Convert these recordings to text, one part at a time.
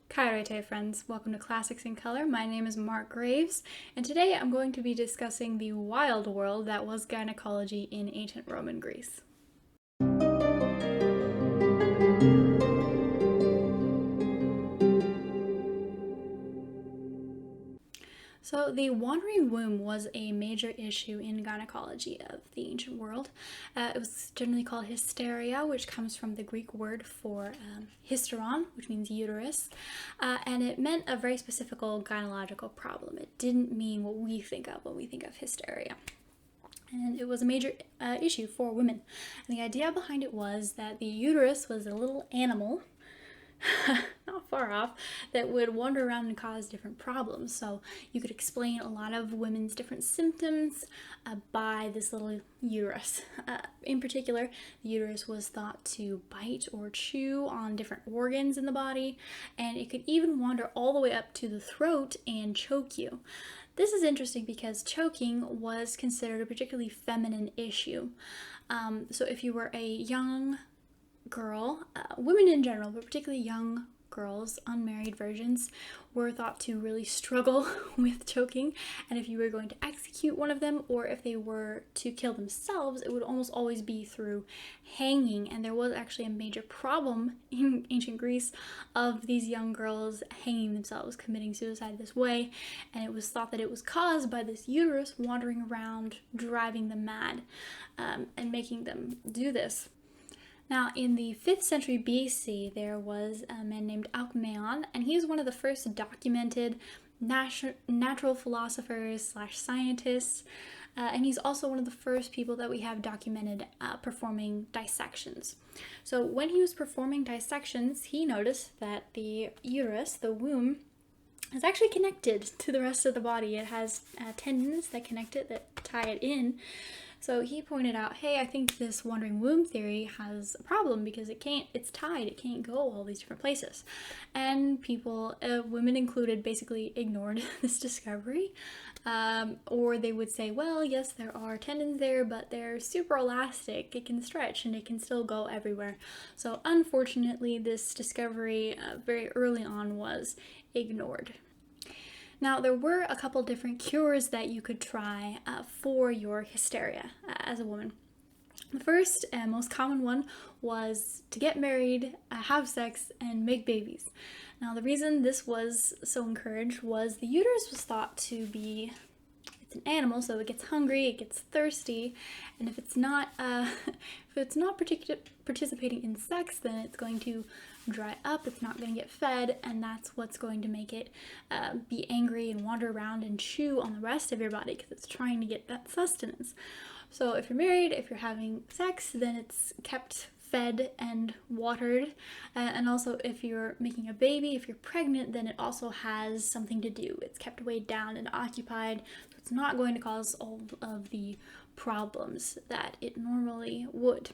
Kairete friends, welcome to Classics in Color. My name is Mark Graves, and today I'm going to be discussing the wild world that was gynecology in ancient Roman Greece. So the wandering womb was a major issue in gynecology of the ancient world. It was generally called hysteria, which comes from the Greek word for hysteron, which means uterus, and it meant a very specific gynecological problem. It didn't mean what we think of when we think of hysteria. And it was a major issue for women. And the idea behind it was that the uterus was a little animal not far off, that would wander around and cause different problems. So you could explain a lot of women's different symptoms by this little uterus. In particular, the uterus was thought to bite or chew on different organs in the body, and it could even wander all the way up to the throat and choke you. This is interesting because choking was considered a particularly feminine issue. So if you were a young girl, women in general, but particularly young girls, unmarried virgins, were thought to really struggle with choking, and if you were going to execute one of them, or if they were to kill themselves, it would almost always be through hanging. And there was actually a major problem in ancient Greece of these young girls hanging themselves, committing suicide this way, and it was thought that it was caused by this uterus wandering around, driving them mad, and making them do this. Now, in the 5th century BC, there was a man named Alcmeon, and he's one of the first documented natural philosophers / scientists, and he's also one of the first people that we have documented performing dissections. So when he was performing dissections, he noticed that the uterus, the womb, is actually connected to the rest of the body. It has tendons that connect it, that tie it in. So he pointed out, hey, I think this wandering womb theory has a problem because it's tied, it can't go all these different places. And people, women included, basically ignored this discovery. Or they would say, well, yes, there are tendons there, but they're super elastic, it can stretch and it can still go everywhere. So unfortunately, this discovery very early on was ignored. Now, there were a couple different cures that you could try for your hysteria as a woman. The first and most common one was to get married, have sex, and make babies. Now, the reason this was so encouraged was the uterus was thought to be, it's an animal, so it gets hungry, it gets thirsty, and if it's not participating in sex, then it's going to dry up, it's not going to get fed, and that's what's going to make it be angry and wander around and chew on the rest of your body because it's trying to get that sustenance. So if you're married, if you're having sex, then it's kept fed and watered, and also if you're making a baby, if you're pregnant, then it also has something to do. It's kept weighed down and occupied, so it's not going to cause all of the problems that it normally would.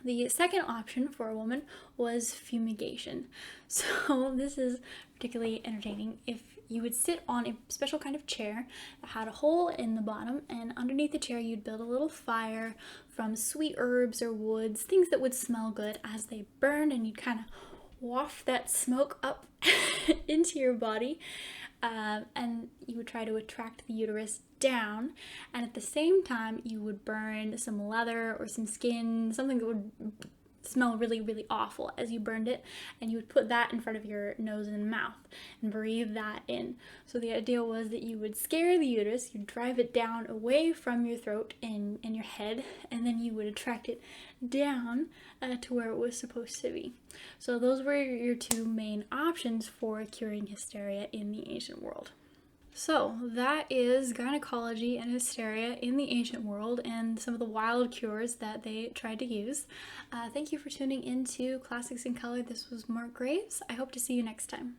The second option for a woman was fumigation. So this is particularly entertaining. If you would sit on a special kind of chair that had a hole in the bottom, and underneath the chair you'd build a little fire from sweet herbs or woods, things that would smell good as they burned, and you'd kind of waft that smoke up into your body, and you would try to attract the uterus down, and at the same time you would burn some leather or some skin, something that would smell really, really awful as you burned it, and you would put that in front of your nose and mouth and breathe that in. So the idea was that you would scare the uterus, you'd drive it down away from your throat and your head, and then you would attract it down to where it was supposed to be. So those were your two main options for curing hysteria in the ancient world. So that is gynecology and hysteria in the ancient world and some of the wild cures that they tried to use. Thank you for tuning into Classics in Color. This was Mark Graves. I hope to see you next time.